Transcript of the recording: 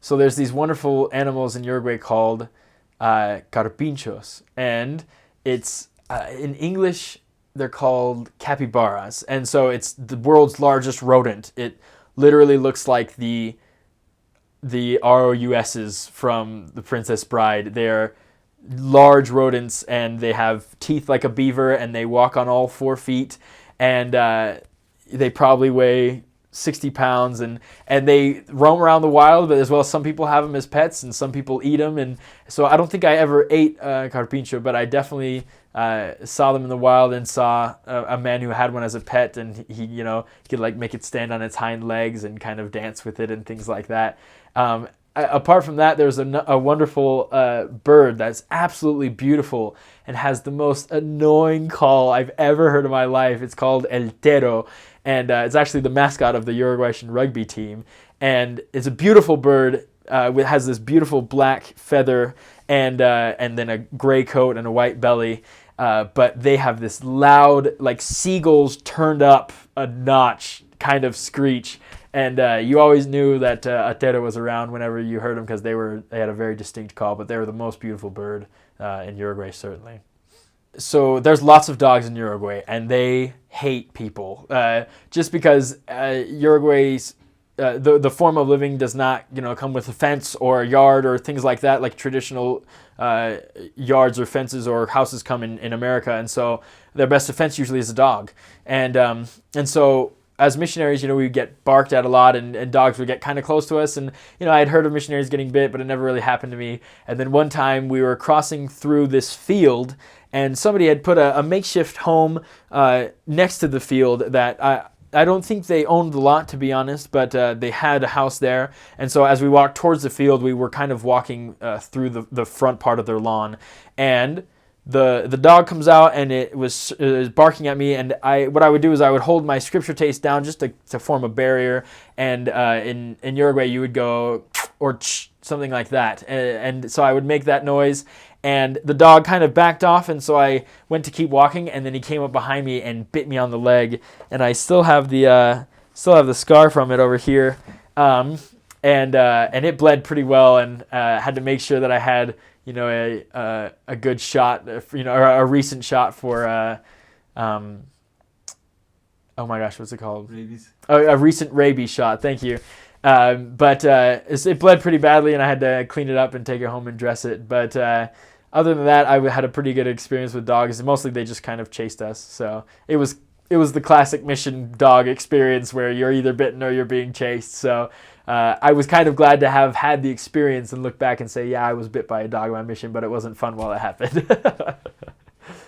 So there's these wonderful animals in Uruguay called carpinchos, and it's in English they're called capybaras, and so it's the world's largest rodent. It literally looks like the ROUSs from The Princess Bride. They're large rodents, and they have teeth like a beaver, and they walk on all 4 feet, and they probably weigh 60 pounds, and they roam around the wild, but as well some people have them as pets and some people eat them. And so I don't think I ever ate carpincho, but I definitely saw them in the wild and saw a man who had one as a pet, and he could like make it stand on its hind legs and kind of dance with it and things like that. Apart from that, there's a wonderful bird that's absolutely beautiful and has the most annoying call I've ever heard in my life. It's called El Tero, and it's actually the mascot of the Uruguayan rugby team. And it's a beautiful bird. It has this beautiful black feather and then a gray coat and a white belly. But they have this loud, like seagulls turned up a notch kind of screech. And you always knew that Atero was around whenever you heard them, because they had a very distinct call, but they were the most beautiful bird in Uruguay, certainly. So there's lots of dogs in Uruguay, and they hate people just because Uruguay's the form of living does not come with a fence or a yard or things like that, like traditional yards or fences or houses come in America. And so their best defense usually is a dog. And so as missionaries, we would get barked at a lot, and dogs would get kind of close to us. And, I had heard of missionaries getting bit, but it never really happened to me. And then one time we were crossing through this field, and somebody had put a makeshift home next to the field that I don't think they owned the lot, to be honest, but they had a house there. And so as we walked towards the field, we were kind of walking through the front part of their lawn. And the dog comes out, and it was barking at me, and what I would do is I would hold my scripture taste down just to form a barrier, and in Uruguay you would go or something like that, and so I would make that noise, and the dog kind of backed off, and so I went to keep walking, and then he came up behind me and bit me on the leg, and I still have the scar from it over here, and it bled pretty well, and had to make sure that I had a good shot, or a recent shot for, oh my gosh, what's it called? Rabies. Oh, a recent rabies shot, thank you. But it bled pretty badly, and I had to clean it up and take it home and dress it. But other than that, I had a pretty good experience with dogs. Mostly they just kind of chased us. So it was the classic mission dog experience where you're either bitten or you're being chased. So I was kind of glad to have had the experience and look back and say, yeah, I was bit by a dog on my mission, but it wasn't fun while it happened.